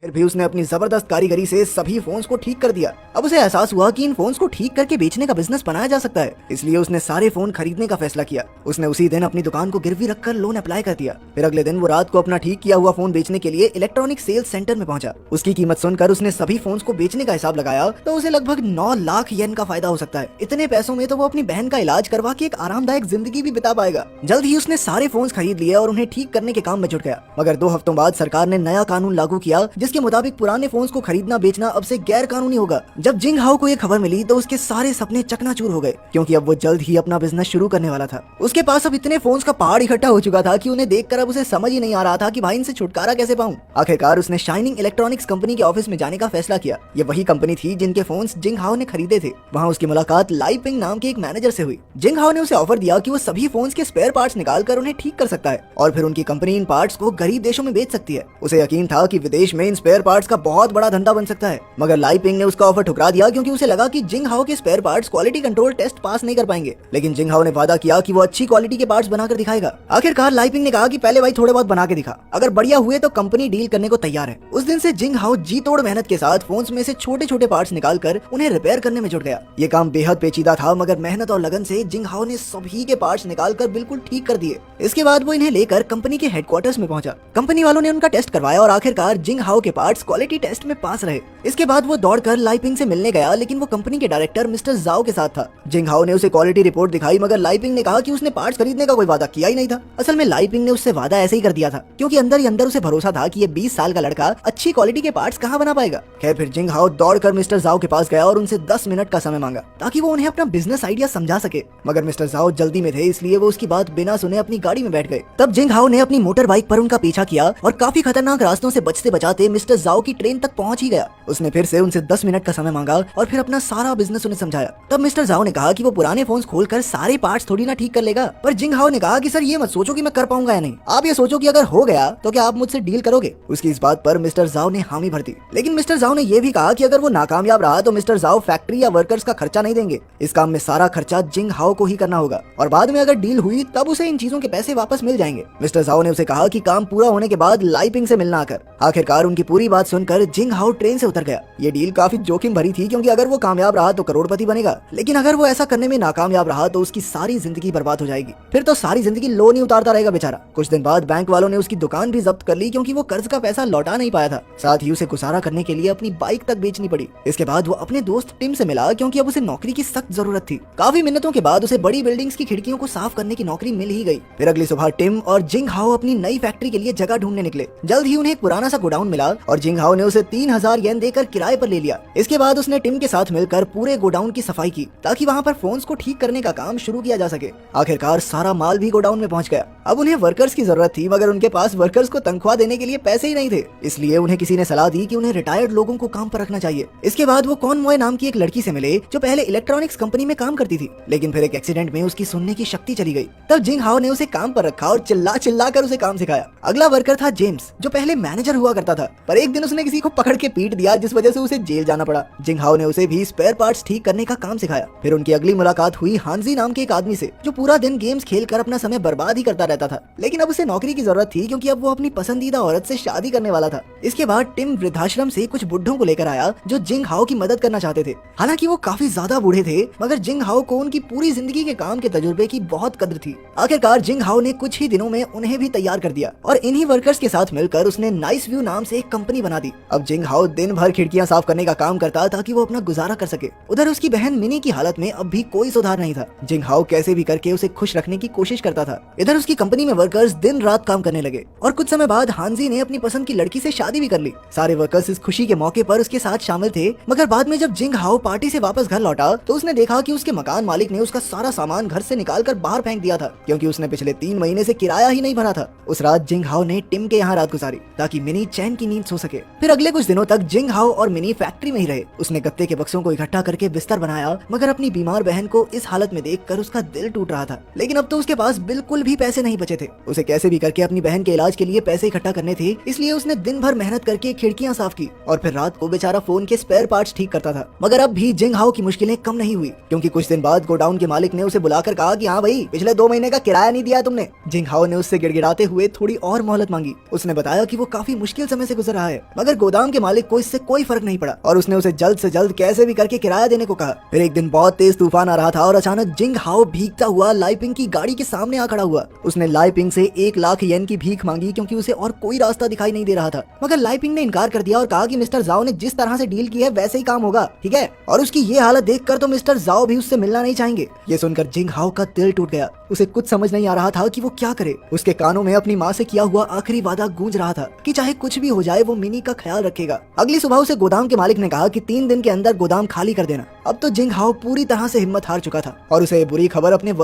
फिर भी उसने अपनी जबरदस्त कारीगरी से सभी फोन्स को ठीक कर दिया। अब उसे एहसास हुआ कि इन फोन्स को ठीक करके बेचने का बिजनेस बनाया जा सकता है, इसलिए उसने सारे फोन खरीदने का फैसला किया। उसने उसी दिन अपनी दुकान को गिरवी रखकर लोन अप्लाई कर दिया। फिर अगले दिन वो रात को अपना ठीक किया हुआ फोन बेचने के लिए इलेक्ट्रॉनिक सेल्स सेंटर में पहुंचा। उसकी कीमत सुनकर उसने सभी फोन्स को बेचने का हिसाब लगाया तो उसे लगभग 9 लाख येन का फायदा हो सकता है। इतने पैसों में तो वो अपनी बहन का इलाज करवा के एक आरामदायक जिंदगी भी बिता पाएगा। जल्द ही उसने सारे फोन्स खरीद लिए और उन्हें ठीक करने के काम में जुट गया। मगर 2 हफ्तों बाद सरकार ने नया कानून लागू किया, जिसके मुताबिक पुराने फोन्स को खरीदना बेचना अब से गैर कानूनी होगा। जब जिंग हाओ को ये खबर मिली तो उसके सारे सपने चकनाचूर हो गए, क्योंकि अब वो जल्द ही अपना बिजनेस शुरू करने वाला था। उसके पास अब इतने फोन्स का पहाड़ इकट्ठा हो चुका था कि उन्हें देखकर अब उसे समझ ही नहीं आ रहा था कि भाई इनसे छुटकारा कैसे पाऊं। आखिरकार उसने शाइनिंग इलेक्ट्रॉनिक्स कंपनी के ऑफिस में जाने का फैसला किया। ये वही कंपनी थी जिनके फोन्स जिंग हाओ ने खरीदे थे। वहाँ उसकी मुलाकात लाई पिंग नाम के एक मैनेजर से हुई। जिंग हाओ ने उसे ऑफर दिया कि वो सभी फोन्स के स्पेयर पार्ट्स निकाल कर उन्हें ठीक कर सकता है और फिर उनकी कंपनी इन पार्ट्स को गरीब देशों में बेच सकती है। उसे यकीन था कि विदेश में इन स्पेयर पार्ट्स का बहुत बड़ा धंधा बन सकता है, मगर लाई पिंग ने उसका ऑफर ठुकरा दिया, क्योंकि उसे लगा कि जिंग हाओ के spare parts quality control test pass नहीं कर पाएंगे। लेकिन जिंग हाओ ने वादा किया कि वो अच्छी क्वालिटी के पार्ट्स बनाकर दिखाएगा। आखिरकार लाई पिंग ने कहा कि पहले भाई थोड़े बहुत बना के दिखा, अगर बढ़िया हुए तो कंपनी डील करने को तैयार है। उस दिन से जिंग हाओ जी तोड़ मेहनत के साथ फोन्स में से छोटे छोटे पार्ट्स निकालकर उन्हें रिपेयर करने में जुट गया। ये काम बेहद पेचीदा था, मगर मेहनत और लगन से जिंग हाओ ने सभी के पार्ट्स निकालकर बिल्कुल ठीक कर दिए। इसके बाद वो इन्हें लेकर कंपनी के हेडक्वार्टर्स में पहुंचा। कंपनी वालों ने उनका टेस्ट करवाया और आखिरकार जिंग हाओ के पार्ट्स क्वालिटी टेस्ट में पास रहे। इसके बाद वो दौड़कर लाई पिंग से मिलने गया, लेकिन वो कंपनी के डायरेक्टर मिस्टर जाओ के साथ था। जिंग हाओ ने उसे क्वालिटी रिपोर्ट दिखाई, मगर लाई पिंग ने कहा कि उसने पार्ट्स खरीदने का कोई वादा किया ही नहीं था। असल में लाई पिंग ने उससे वादा ऐसे ही कर दिया था, क्योंकि अंदर ही अंदर उसे भरोसा था कि ये 20 साल का लड़का अच्छी क्वालिटी के पार्ट्स कहाँ बना पाएगा। खैर फिर जिंग हाओ दौड़कर मिस्टर जाओ के पास गया और उनसे 10 मिनट का समय मांगा, ताकि वो उन्हें अपना बिजनेस आइडिया समझा सके। मगर मिस्टर जाओ जल्दी में थे, इसलिए वो उसकी बात बिना सुने अपनी गाड़ी में बैठ गए। तब जिंग हाओ ने अपनी मोटर बाइक पर उनका पीछा किया और काफी खतरनाक रास्तों से बचते बचाते मिस्टर जाओ की ट्रेन तक पहुंच ही गया। उसने फिर से उनसे 10 मिनट का समय मांगा और फिर अपना सारा बिजनेस उन्हें समझाया। तब मिस्टर जाओ ने कहा कि वो पुराने फोन्स खोलकर सारे पार्ट्स थोड़ी ना ठीक कर लेगा, पर जिंग हाओ ने कहा कि सर ये मत सोचो कि मैं कर पाऊंगा या नहीं, आप ये सोचो कि अगर हो गया तो क्या आप मुझसे डील करोगे। उसकी इस बात पर मिस्टर जाओ ने हामी भर दी। लेकिन मिस्टर जाओ ने यह भी कहा कि अगर वो नाकामयाब रहा तो मिस्टर जाओ फैक्ट्री या वर्कर्स का खर्चा नहीं देंगे। इस काम में सारा खर्चा जिंग हाओ को ही करना होगा और बाद में अगर डील हुई तब उसे इन चीजों के पैसे वापस मिल जाएंगे। मिस्टर जाओ ने उसे कहा कि काम पूरा होने के बाद लाई पिंग से मिलना आकर। आखिरकार उनकी पूरी बात सुनकर जिंग हाओ ट्रेन से उतर गया। ये डील काफी जोखिम भरी थी, क्योंकि अगर वो कामयाब रहा तो करोड़पति बनेगा, लेकिन अगर वो ऐसा करने में नाकामयाब रहा तो उसकी सारी जिंदगी बर्बाद हो जाएगी। फिर तो सारी जिंदगी लोन ही उतारता रहेगा बेचारा। कुछ दिन बाद बैंक वालों ने उसकी दुकान भी जब्त कर ली, क्योंकि वो कर्ज का पैसा लौटा नहीं पाया था। साथ ही उसे गुजारा करने के लिए अपनी बाइक तक बेचनी पड़ी। इसके बाद वो अपने दोस्त टिम से मिला, क्योंकि अब उसे नौकरी की सख्त जरूरत थी। काफी मिन्नतों के बाद उसे बड़ी बिल्डिंग्स की खिड़कियों को साफ करने की नौकरी मिल ही गई। फिर अगली सुबह टिम और जिंग हाओ अपनी नई फैक्ट्री के लिए जगह ढूंढने निकले। जल्द ही उन्हें एक पुराना सा गोडाउन मिला और जिंग हाओ ने उसे 3000 येन देकर किराए पर ले लिया। इसके बाद उसने टिम के साथ मिलकर पूरे गोडाउन की सफाई की, ताकि वहाँ पर फोन्स को ठीक करने का काम शुरू किया जा सके। आखिरकार सारा माल भी गोडाउन में पहुँच गया। अब उन्हें वर्कर्स की जरूरत थी, मगर उनके पास वर्कर्स को तनख्वाह देने के लिए पैसे ही नहीं थे। इसलिए उन्हें किसी ने सलाह दी कि उन्हें रिटायर्ड लोगों को काम पर रखना चाहिए। इसके बाद वो कॉन मोए नाम की एक लड़की से मिले, जो पहले इलेक्ट्रॉनिक्स कंपनी में काम करती थी, लेकिन फिर एक एक्सीडेंट में उसकी सुनने की शक्ति चली गई। तब जिंग हाओ ने उसे काम पर रखा और चिल्ला चिल्ला कर उसे काम सिखाया। अगला वर्कर था जेम्स, जो पहले मैनेजर हुआ करता था, पर एक दिन उसने किसी को पकड़ के पीट दिया, जिस वजह से उसे जेल जाना पड़ा। जिंग हाओ ने उसे भी स्पेयर पार्ट्स ठीक करने का काम सिखाया। फिर उनकी अगली मुलाकात हुई हांजी नाम के एक आदमी से, जो पूरा दिन गेम्स खेलकर अपना समय बर्बाद ही करता रहता था। लेकिन अब उसे नौकरी की जरूरत थी, क्योंकि अब वो अपनी पसंदीदा औरत से शादी करने वाला था। इसके बाद टिम वृद्धाश्रम से कुछ बुढ़ों को लेकर आया, जो जिंग हाओ की मदद करना चाहते थे। हालांकि वो काफी ज्यादा बूढ़े थे, मगर जिंग हाओ को उनकी पूरी जिंदगी के काम के तजुर्बे की बहुत कद्र थी। आखिरकार जिंग हाओ ने कुछ ही दिनों में उन्हें भी तैयार कर दिया और इन्हीं वर्कर्स के साथ मिलकर उसने नाइस व्यू नाम से एक कंपनी बना दी। अब जिंग हाओ दिन भर खिड़कियां साफ करने का काम करता, ताकि वो अपना गुजारा कर सके। उधर उसकी बहन मिनी की हालत में अब भी कोई सुधार नहीं था। जिंग हाओ कैसे भी करके उसे खुश रखने की कोशिश करता था। इधर उसकी कंपनी में वर्कर्स दिन रात काम करने लगे और कुछ समय बाद हांजी ने अपनी पसंद की लड़की से शादी भी कर ली। सारे वर्कर्स इस खुशी के मौके पर उसके साथ शामिल थे, मगर बाद में जब जिंग हाओ पार्टी से वापस घर लौटा तो उसने देखा कि उसके मकान मालिक ने उसका सारा सामान घर से निकालकर बाहर फेंक दिया था, क्योंकि उसने पिछले 3 महीने से किराया ही नहीं भरा था। उस रात जिंग हाओ ने टिम के यहाँ रात गुजारी, ताकि मिनी चैन की नींद सो सके। फिर अगले कुछ दिनों तक जिंग जिंग हाओ और मिनी फैक्ट्री में ही रहे। उसने गत्ते के बक्सों को इकट्ठा करके बिस्तर बनाया, मगर अपनी बीमार बहन को इस हालत में देखकर उसका दिल टूट रहा था। लेकिन अब तो उसके पास बिल्कुल भी पैसे नहीं बचे थे। उसे कैसे भी करके अपनी बहन के इलाज के लिए पैसे इकट्ठा करने थे, इसलिए उसने दिन भर मेहनत करके खिड़कियां साफ की और फिर रात को बेचारा फोन के स्पेयर पार्ट्स ठीक करता था। मगर अब भी जिंग हाओ की मुश्किलें कम नहीं हुई, क्योंकि कुछ दिन बाद गोडाउन के मालिक ने उसे बुलाकर कहा कि हाँ भाई, पिछले 2 महीने का किराया नहीं दिया तुमने। जिंग हाओ ने उससे गिड़गिड़ाते हुए थोड़ी और मोहलत मांगी। उसने बताया कि वो काफी मुश्किल समय से गुजर रहा है, मगर गोदाम के मालिक को इससे कोई फर्क नहीं पड़ा और उसने उसे जल्द से जल्द कैसे भी करके किराया देने को कहा। फिर एक दिन बहुत तेज तूफान आ रहा था और अचानक जिंग हाओ भीगता हुआ लाइपिंग की गाड़ी के सामने आ खड़ा हुआ। उसने लाइपिंग से 1 लाख येन की भीख मांगी, क्योंकि उसे और कोई रास्ता दिखाई नहीं दे रहा था। मगर लाइपिंग ने इनकार कर दिया और कहा कि मिस्टर जाओ ने जिस तरह से डील की है वैसे ही काम होगा, ठीक है। और उसकी ये हालत देखकर तो मिस्टर जाओ भी उससे मिलना नहीं चाहेंगे। ये सुनकर जिंग हाओ का दिल टूट गया। उसे कुछ समझ नहीं आ रहा था कि वो क्या करे। उसके कानों में अपनी माँ से किया हुआ आखिरी वादा गूंज रहा था कि चाहे कुछ भी हो जाए वो मिनी का ख्याल रखेगा। अगली सुबह उसे गोदाम के मालिक ने कहा कि 3 दिन के अंदर गोदाम खाली कर देना। अब तो जिंग हाओ पूरी तरह से हिम्मत हार चुका था और उसे बुरी खबर अपने